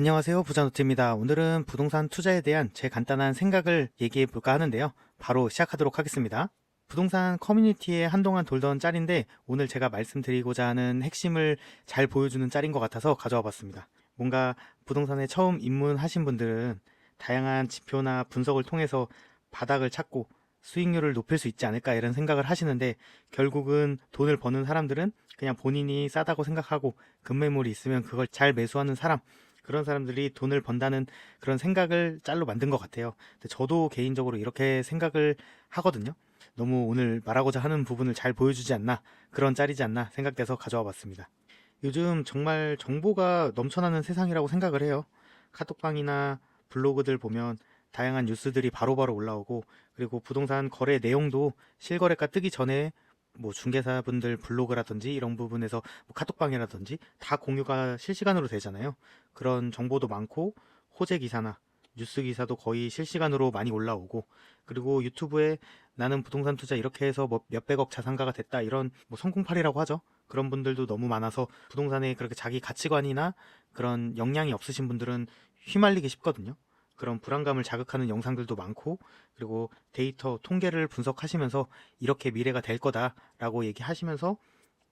안녕하세요. 부자노트입니다. 오늘은 부동산 투자에 대한 제 간단한 생각을 얘기해 볼까 하는데요. 바로 시작하도록 하겠습니다. 부동산 커뮤니티에 한동안 돌던 짤인데 오늘 제가 말씀드리고자 하는 핵심을 잘 보여주는 짤인 것 같아서 가져와 봤습니다. 뭔가 부동산에 처음 입문하신 분들은 다양한 지표나 분석을 통해서 바닥을 찾고 수익률을 높일 수 있지 않을까 이런 생각을 하시는데 결국은 돈을 버는 사람들은 그냥 본인이 싸다고 생각하고 급매물이 있으면 그걸 잘 매수하는 사람, 그런 사람들이 돈을 번다는 그런 생각을 짤로 만든 것 같아요. 근데 저도 개인적으로 이렇게 생각을 하거든요. 너무 오늘 말하고자 하는 부분을 잘 보여주지 않나, 그런 짤이지 않나 생각돼서 가져와 봤습니다. 요즘 정말 정보가 넘쳐나는 세상이라고 생각을 해요. 카톡방이나 블로그들 보면 다양한 뉴스들이 바로바로 올라오고, 그리고 부동산 거래 내용도 실거래가 뜨기 전에 뭐 중개사분들 블로그라든지 이런 부분에서 뭐 카톡방이라든지 다 공유가 실시간으로 되잖아요. 그런 정보도 많고, 호재 기사나 뉴스 기사도 거의 실시간으로 많이 올라오고, 그리고 유튜브에 나는 부동산 투자 이렇게 해서 뭐 몇백억 자산가가 됐다, 이런 뭐 성공팔이라고 하죠. 그런 분들도 너무 많아서 부동산에 그렇게 자기 가치관이나 그런 역량이 없으신 분들은 휘말리기 쉽거든요. 그런 불안감을 자극하는 영상들도 많고, 그리고 데이터 통계를 분석하시면서 이렇게 미래가 될 거다라고 얘기하시면서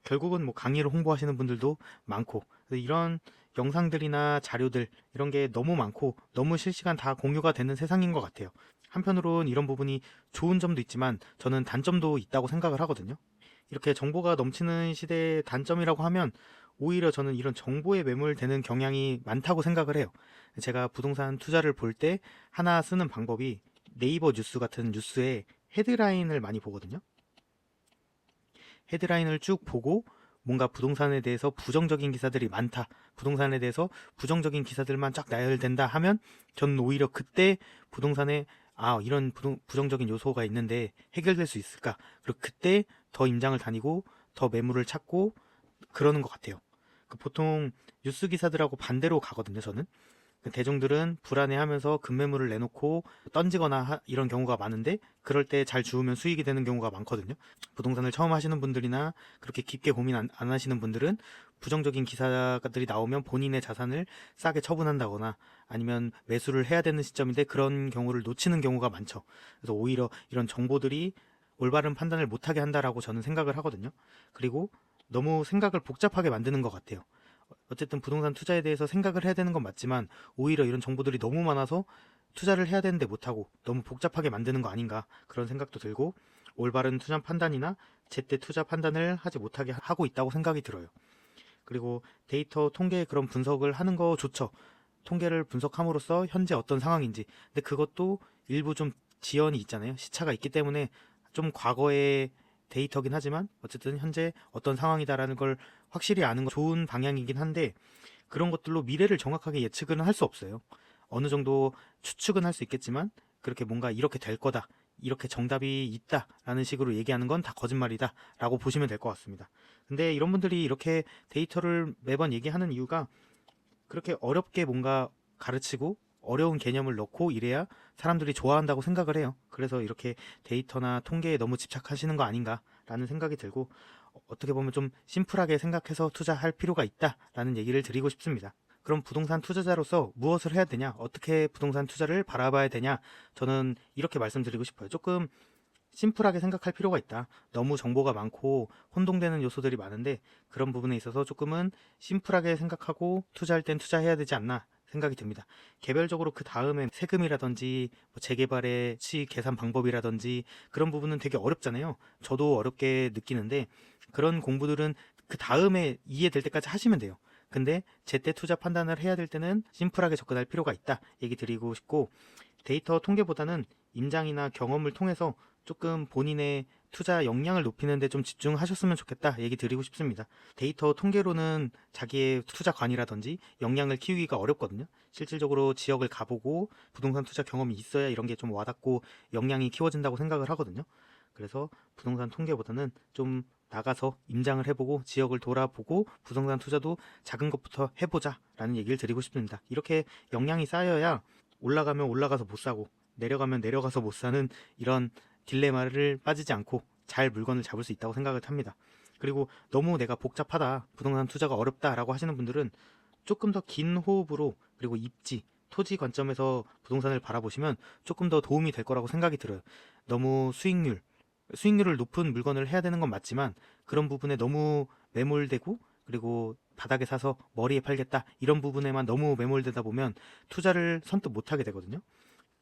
결국은 뭐 강의를 홍보하시는 분들도 많고, 그래서 이런 영상들이나 자료들 이런 게 너무 많고 너무 실시간 다 공유가 되는 세상인 것 같아요. 한편으론 이런 부분이 좋은 점도 있지만 저는 단점도 있다고 생각을 하거든요. 이렇게 정보가 넘치는 시대의 단점이라고 하면 오히려 저는 이런 정보에 매몰되는 경향이 많다고 생각을 해요. 제가 부동산 투자를 볼 때 하나 쓰는 방법이 네이버 뉴스 같은 뉴스에 헤드라인을 많이 보거든요. 헤드라인을 쭉 보고 뭔가 부동산에 대해서 부정적인 기사들이 많다, 부동산에 대해서 부정적인 기사들만 쫙 나열된다 하면 저는 오히려 그때 부동산에 이런 부정적인 요소가 있는데 해결될 수 있을까, 그리고 그때 더 임장을 다니고 더 매물을 찾고 그러는 것 같아요. 보통 뉴스 기사들하고 반대로 가거든요, 저는. 대중들은 불안해하면서 급매물을 내놓고 던지거나 이런 경우가 많은데, 그럴 때 잘 주우면 수익이 되는 경우가 많거든요. 부동산을 처음 하시는 분들이나 그렇게 깊게 고민 안 하시는 분들은 부정적인 기사들이 나오면 본인의 자산을 싸게 처분한다거나 아니면 매수를 해야 되는 시점인데 그런 경우를 놓치는 경우가 많죠. 그래서 오히려 이런 정보들이 올바른 판단을 못하게 한다라고 저는 생각을 하거든요. 그리고 너무 생각을 복잡하게 만드는 것 같아요. 어쨌든 부동산 투자에 대해서 생각을 해야 되는 건 맞지만 오히려 이런 정보들이 너무 많아서 투자를 해야 되는데 못하고 너무 복잡하게 만드는 거 아닌가, 그런 생각도 들고, 올바른 투자 판단이나 제때 투자 판단을 하지 못하게 하고 있다고 생각이 들어요. 그리고 데이터 통계 그런 분석을 하는 거 좋죠. 통계를 분석함으로써 현재 어떤 상황인지. 근데 그것도 일부 좀 지연이 있잖아요. 시차가 있기 때문에 좀 과거의 데이터긴 하지만 어쨌든 현재 어떤 상황이다라는 걸 확실히 아는 건 좋은 방향이긴 한데, 그런 것들로 미래를 정확하게 예측은 할 수 없어요. 어느 정도 추측은 할 수 있겠지만 그렇게 뭔가 이렇게 될 거다, 이렇게 정답이 있다라는 식으로 얘기하는 건 다 거짓말이다 라고 보시면 될 것 같습니다. 근데 이런 분들이 이렇게 데이터를 매번 얘기하는 이유가 그렇게 어렵게 뭔가 가르치고 어려운 개념을 넣고 이래야 사람들이 좋아한다고 생각을 해요. 그래서 이렇게 데이터나 통계에 너무 집착하시는 거 아닌가라는 생각이 들고, 어떻게 보면 좀 심플하게 생각해서 투자할 필요가 있다라는 얘기를 드리고 싶습니다. 그럼 부동산 투자자로서 무엇을 해야 되냐? 어떻게 부동산 투자를 바라봐야 되냐? 저는 이렇게 말씀드리고 싶어요. 조금 심플하게 생각할 필요가 있다. 너무 정보가 많고 혼동되는 요소들이 많은데 그런 부분에 있어서 조금은 심플하게 생각하고 투자할 땐 투자해야 되지 않나 생각이 듭니다. 개별적으로 그 다음에 세금이라든지 뭐 재개발의 시 계산 방법이라든지 그런 부분은 되게 어렵잖아요. 저도 어렵게 느끼는데 그런 공부들은 그 다음에 이해될 때까지 하시면 돼요. 근데 제때 투자 판단을 해야 될 때는 심플하게 접근할 필요가 있다 얘기 드리고 싶고, 데이터 통계보다는 임장이나 경험을 통해서 조금 본인의 투자 역량을 높이는 데 좀 집중하셨으면 좋겠다 얘기 드리고 싶습니다. 데이터 통계로는 자기의 투자관이라든지 역량을 키우기가 어렵거든요. 실질적으로 지역을 가보고 부동산 투자 경험이 있어야 이런 게 좀 와닿고 역량이 키워진다고 생각을 하거든요. 그래서 부동산 통계보다는 좀 나가서 임장을 해보고 지역을 돌아보고 부동산 투자도 작은 것부터 해보자 라는 얘기를 드리고 싶습니다. 이렇게 역량이 쌓여야 올라가면 올라가서 못 사고 내려가면 내려가서 못 사는 이런 딜레마를 빠지지 않고 잘 물건을 잡을 수 있다고 생각을 합니다. 그리고 너무 내가 복잡하다, 부동산 투자가 어렵다라고 하시는 분들은 조금 더 긴 호흡으로 그리고 입지, 토지 관점에서 부동산을 바라보시면 조금 더 도움이 될 거라고 생각이 들어요. 너무 수익률을 높은 물건을 해야 되는 건 맞지만 그런 부분에 너무 매몰되고 그리고 바닥에 사서 머리에 팔겠다 이런 부분에만 너무 매몰되다 보면 투자를 선뜻 못하게 되거든요.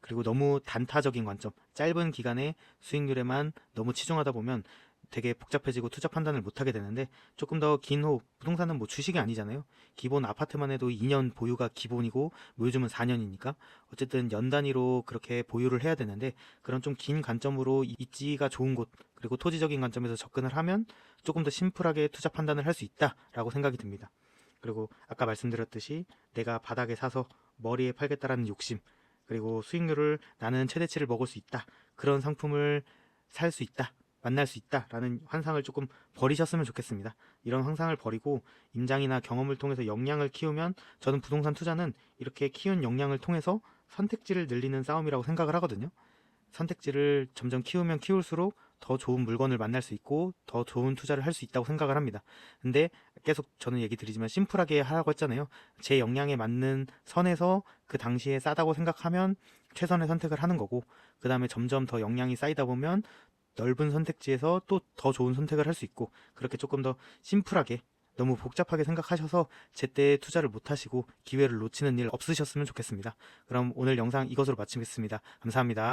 그리고 너무 단타적인 관점, 짧은 기간의 수익률에만 너무 치중하다 보면 되게 복잡해지고 투자 판단을 못하게 되는데 조금 더 긴 호흡, 부동산은 뭐 주식이 아니잖아요. 기본 아파트만 해도 2년 보유가 기본이고 뭐 요즘은 4년이니까 어쨌든 연 단위로 그렇게 보유를 해야 되는데 그런 좀 긴 관점으로 입지가 좋은 곳 그리고 토지적인 관점에서 접근을 하면 조금 더 심플하게 투자 판단을 할 수 있다라고 생각이 듭니다. 그리고 아까 말씀드렸듯이 내가 바닥에 사서 머리에 팔겠다라는 욕심 그리고 수익률을 나는 최대치를 먹을 수 있다. 그런 상품을 살 수 있다. 만날 수 있다라는 환상을 조금 버리셨으면 좋겠습니다. 이런 환상을 버리고 임장이나 경험을 통해서 역량을 키우면 저는 부동산 투자는 이렇게 키운 역량을 통해서 선택지를 늘리는 싸움이라고 생각을 하거든요. 선택지를 점점 키우면 키울수록 더 좋은 물건을 만날 수 있고 더 좋은 투자를 할 수 있다고 생각을 합니다. 근데 계속 저는 얘기 드리지만 심플하게 하라고 했잖아요. 제 역량에 맞는 선에서 그 당시에 싸다고 생각하면 최선의 선택을 하는 거고 그 다음에 점점 더 역량이 쌓이다 보면 넓은 선택지에서 또 더 좋은 선택을 할 수 있고 그렇게 조금 더 심플하게 너무 복잡하게 생각하셔서 제때 투자를 못 하시고 기회를 놓치는 일 없으셨으면 좋겠습니다. 그럼 오늘 영상 이것으로 마치겠습니다. 감사합니다.